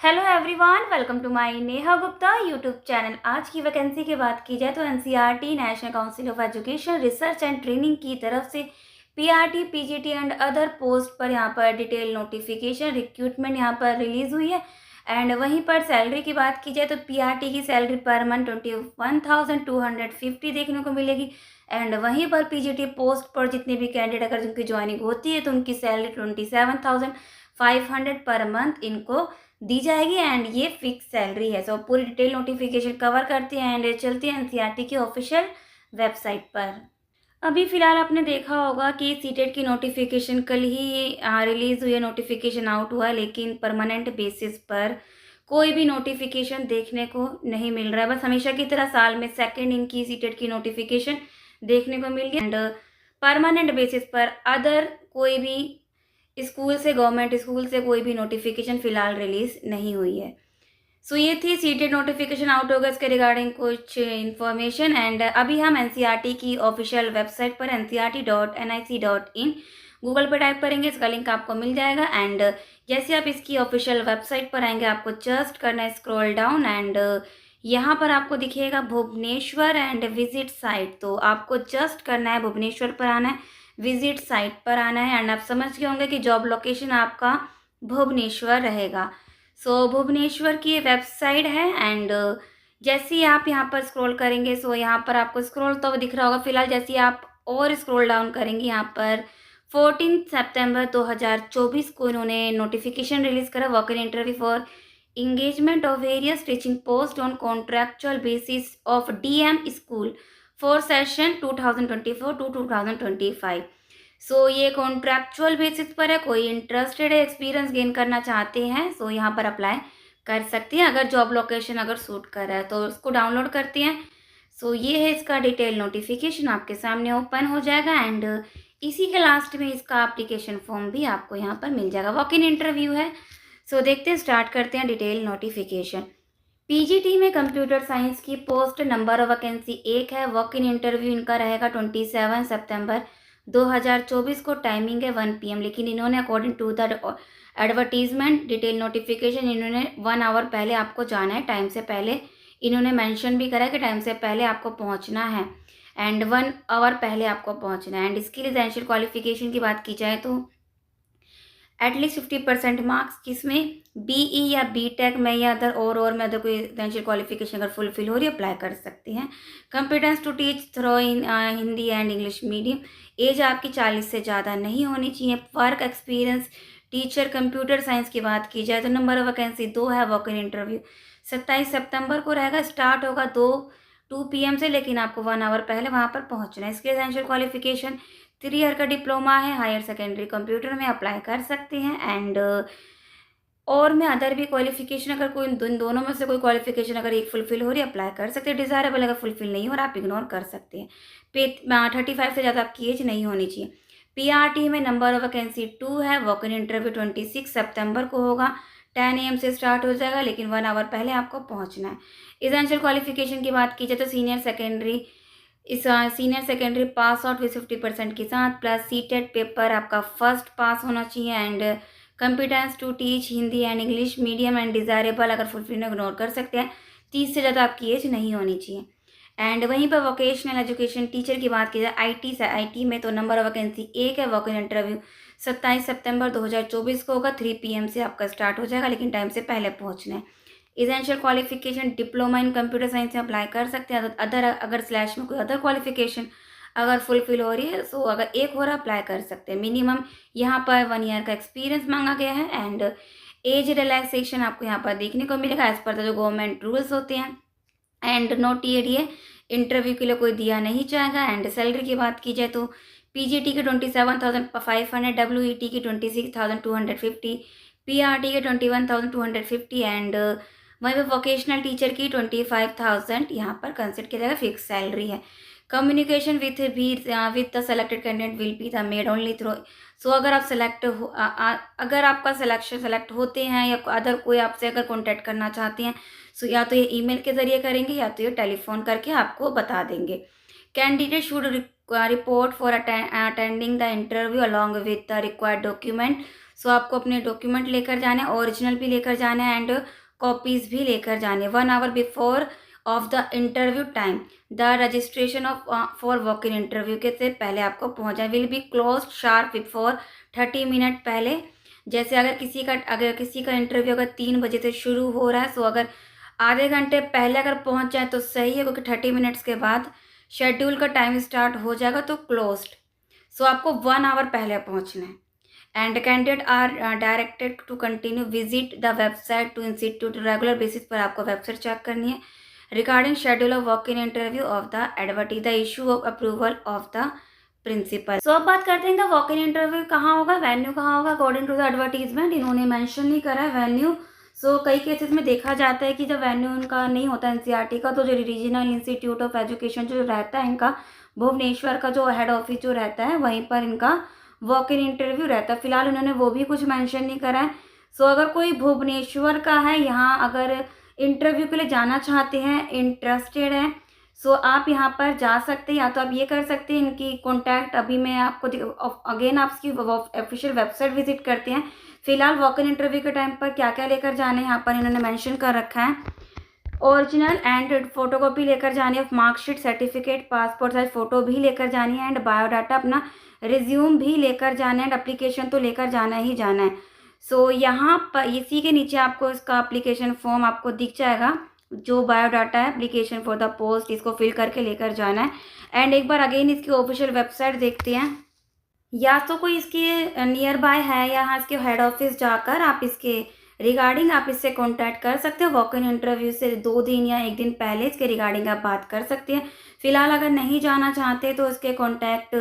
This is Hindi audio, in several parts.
Hello everyone, welcome to my Neha Gupta YouTube channel. आज की वैकेंसी की बात की जाए तो NCERT National Council of Education Research and Training की तरफ से PRT PGT and other post पर यहाँ पर डिटेल नोटिफिकेशन रिक्रूटमेंट यहाँ पर रिलीज़ हुई है। एंड वहीं पर सैलरी की बात की जाए तो पीआरटी की सैलरी पर मंथ 21,250 देखने को मिलेगी। एंड वहीं पर पीजीटी पोस्ट पर जितने भी कैंडिडेट अगर जिनकी ज्वाइनिंग होती है तो उनकी सैलरी 27,500 पर मंथ इनको दी जाएगी। एंड ये फिक्स सैलरी है। सो पूरी डिटेल नोटिफिकेशन कवर करते हैं एंड चलते हैं एनसीईआरटी की ऑफिशियल वेबसाइट पर। अभी फ़िलहाल आपने देखा होगा कि सीटेट की नोटिफिकेशन कल ही रिलीज़ हुई है, नोटिफिकेशन आउट हुआ है, लेकिन परमानेंट बेसिस पर कोई भी नोटिफिकेशन देखने को नहीं मिल रहा है। बस हमेशा की तरह साल में सेकेंड इनकी सीटेट की नोटिफिकेशन देखने को मिल गई। एंड परमानेंट बेसिस पर अदर कोई भी स्कूल से, गवर्नमेंट स्कूल से कोई भी नोटिफिकेशन फ़िलहाल रिलीज़ नहीं हुई है। सो ये थी सीटेट नोटिफिकेशन आउट होगा इसके रिगार्डिंग कुछ इन्फॉर्मेशन। एंड अभी हम एनसीईआरटी की ऑफिशियल वेबसाइट पर ncrt.nic.in गूगल पर टाइप करेंगे, इसका लिंक आपको मिल जाएगा। एंड जैसे आप इसकी ऑफिशियल वेबसाइट पर आएंगे आपको जस्ट करना है स्क्रॉल डाउन एंड यहाँ पर आपको दिखेगा भुवनेश्वर एंड विजिट साइट। तो आपको जस्ट करना है भुवनेश्वर पर आना है, विजिट साइट पर आना है। एंड आप समझ गए होंगे कि जॉब लोकेशन आपका भुवनेश्वर रहेगा। सो भुवनेश्वर की वेबसाइट है। एंड जैसे ही आप यहाँ पर स्क्रॉल करेंगे सो यहाँ पर आपको स्क्रॉल तो दिख रहा होगा फिलहाल। जैसे ही आप और स्क्रॉल डाउन करेंगे यहाँ पर 14 सितंबर 2024 को इन्होंने नोटिफिकेशन रिलीज़ करा, walk in interview for engagement of various teaching post on contractual basis of DM school for session 2024 to 2025। सो ये कॉन्ट्रैक्चुअल बेसिस पर है, कोई इंटरेस्टेड है, एक्सपीरियंस गेन करना चाहते हैं सो यहाँ पर अप्लाई कर सकते हैं अगर जॉब लोकेशन अगर सूट कर रहा है तो उसको डाउनलोड करते हैं। सो ये है इसका डिटेल नोटिफिकेशन आपके सामने ओपन हो जाएगा। एंड इसी के लास्ट में इसका एप्लीकेशन फॉर्म भी आपको यहाँ पर मिल जाएगा, वॉक इन इंटरव्यू है। सो देखते हैं, स्टार्ट करते हैं डिटेल नोटिफिकेशन। पीजीटी में कंप्यूटर साइंस की पोस्ट, नंबर ऑफ वैकेंसी 1 है। वॉक इन इंटरव्यू इनका रहेगा 27 सितंबर 2024 को, टाइमिंग है 1 PM। लेकिन इन्होंने according to the advertisement detail notification इन्होंने 1 आवर पहले आपको जाना है, टाइम से पहले इन्होंने मेंशन भी करा है कि टाइम से पहले आपको पहुंचना है एंड 1 आवर पहले आपको पहुंचना है। एंड स्किल एसेंशियल क्वालिफिकेशन की बात की जाए तो एटलीस्ट 50% मार्क्स किसमें BE या BTech में या और में अदर कोई एसेंशियल क्वालिफिकेशन अगर फुलफिल हो रही है अप्लाई कर सकते हैं। Competence to teach through in Hindi and English medium. Age आपकी 40 से ज़्यादा नहीं होनी चाहिए। Work experience teacher computer science की बात की जाए तो नंबर ऑफ वैकेंसी 2 है। वॉक इन इंटरव्यू 27 सितंबर को रहेगा, स्टार्ट होगा 2 PM से, लेकिन आपको 1 आवर पहले वहाँ पर पहुँचना है। इसके एसेंशियल क्वालिफिकेशन 3 ईयर का डिप्लोमा है, हायर सेकेंडरी कंप्यूटर में अप्लाई कर सकते हैं। एंड और में अदर भी क्वालिफिकेशन अगर कोई दोनों में से कोई क्वालिफिकेशन अगर एक फुलफिल हो रही है अप्लाई कर सकते हैं। डिज़ायरेबल अगर फुलफिल नहीं हो रहा आप इग्नोर कर सकते हैं। 35 से ज़्यादा आपकी एज नहीं होनी चाहिए। पीआरटी में नंबर ऑफ वैकेंसी 2 है। वॉक इन इंटरव्यू 26 सितंबर को होगा, 10 AM से स्टार्ट हो जाएगा, लेकिन 1 आवर पहले आपको पहुँचना है। एसेंशियल क्वालिफिकेशन की बात की जाए तो senior secondary pass out with 50% के साथ प्लस सीटेट पेपर आपका फर्स्ट पास होना चाहिए। And competence to teach Hindi and English medium and desirable अगर फुलफिल इग्नोर कर सकते हैं। 30 से ज़्यादा आपकी एज नहीं होनी चाहिए। एंड वहीं पर वोकेशनल एजुकेशन टीचर की बात की जाए IT में तो नंबर ऑफ वैकेंसी 1 है। वॉक इन इंटरव्यू 27 सितंबर 2024 को होगा, 3 PM से आपका स्टार्ट हो जाएगा, लेकिन टाइम से पहले पहुँचना है। Essential qualification diploma in computer science से अप्लाई कर सकते हैं। अदर अगर स्लैश में कोई अदर क्वालिफिकेशन अगर फुलफिल हो रही है सो अगर एक हो रहा अप्लाई कर सकते हैं। मिनिमम यहाँ पर 1 ईयर का एक्सपीरियंस मांगा गया है। एंड एज रिलैक्सेशन आपको यहाँ पर देखने को मिलेगा एज पर जो गवर्नमेंट रूल्स होते हैं। एंड नो TDA इंटरव्यू के लिए कोई दिया नहीं जाएगा। एंड सैलरी की बात की जाए तो पीजीटी के 27,500, WET की 26,250, पीआरटी के 21,250 एंड वहीं पर वोकेशनल टीचर की 25,000 यहाँ पर कंसिडर किया जाएगा, फिक्स सैलरी है। Communication with the selected candidate will be the made only through. So अगर आप अगर आपका सेलेक्ट होते हैं या अदर कोई आपसे अगर कॉन्टैक्ट करना चाहते हैं सो या तो ये ईमेल के ज़रिए करेंगे या तो ये टेलीफोन करके आपको बता देंगे। Candidate should report for attending the interview along with the required document so आपको अपने डॉक्यूमेंट लेकर जाने, ओरिजिनल भी लेकर जाना है एंड कॉपीज़ भी लेकर जाने। 1 hour before of the interview time the registration of for walk in interview के से पहले आपको पहुंच जाए। Will be close sharp before 30 minute पहले। जैसे अगर किसी का इंटरव्यू अगर 3 बजे से शुरू हो रहा है, सो अगर आधे घंटे पहले अगर पहुंच जाए तो सही है, क्योंकि 30 मिनट्स के बाद शेड्यूल का टाइम स्टार्ट हो जाएगा तो क्लोज्ड। सो आपको 1 आवर पहले पहुंचना है। And candidate are directed to continue visit the website to institute. Regular basis पर आपको वेबसाइट चेक करनी है। Regarding schedule of walk in interview of the advert the issue of approval of the principal. So अब बात करते हैं वॉक इन इंटरव्यू कहाँ होगा, वेन्यू कहाँ होगा। अकॉर्डिंग टू द एडवर्टीजमेंट इन्होंने मेंशन नहीं करा है वेन्यू। सो कई केसेस में देखा जाता है कि जब वेन्यू उनका नहीं होता एनसीईआरटी का, तो जो रीजनल इंस्टीट्यूट ऑफ एजुकेशन जो रहता है इनका, भुवनेश्वर का जो हेड ऑफिस जो रहता है वहीं पर इनका वॉक इन इंटरव्यू रहता है। फिलहाल उन्होंने वो भी कुछ मेंशन नहीं करा है। सो अगर कोई भुवनेश्वर का है, यहाँ अगर इंटरव्यू के लिए जाना चाहते हैं, इंटरेस्टेड हैं, सो आप यहाँ पर जा सकते हैं। या तो आप ये कर सकते हैं, इनकी कॉन्टैक्ट अभी मैं आपको अगेन आप इसकी ऑफिशियल वेबसाइट विजिट करते हैं। फिलहाल वॉक इन इंटरव्यू के टाइम पर क्या क्या लेकर जाने यहाँ पर इन्होंने मेंशन कर रखा है। ओरिजिनल एंड फोटोकॉपी लेकर जानी है of marksheet, certificate, passport size photo भी लेकर जानी है एंड बायोडाटा अपना रिज्यूम भी लेकर जाना है एंड एप्लीकेशन तो लेकर जाना ही जाना है। सो यहाँ पर इसी के नीचे आपको इसका एप्लीकेशन फॉर्म आपको दिख जाएगा, जो बायोडाटा है एप्लीकेशन फॉर द पोस्ट, इसको फिल करके लेकर जाना है। एंड एक बार अगेन इसकी ऑफिशियल वेबसाइट देखते हैं। या तो कोई इसके नियर बाय है, या यहाँ इसके हेड ऑफिस जाकर आप इसके रिगार्डिंग आप इससे कांटेक्ट कर सकते हो। वॉक इन इंटरव्यू से 2 दिन या 1 दिन पहले इसके रिगार्डिंग आप बात कर सकते हैं। फिलहाल अगर नहीं जाना चाहते तो इसके कॉन्टैक्ट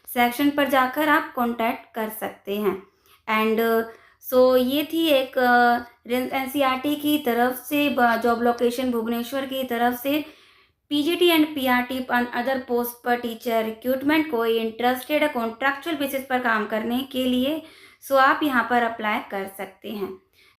सेक्शन पर जाकर आप कॉन्टैक्ट कर सकते हैं। एंड सो ये थी एक एनसीईआरटी की तरफ से जॉब लोकेशन भुवनेश्वर की तरफ से PGT and PRT other post पर टीचर रिक्रूटमेंट। कोई इंटरेस्टेड है कॉन्ट्रैक्चुअल बेसिस पर काम करने के लिए, सो आप यहाँ पर अप्लाई कर सकते हैं।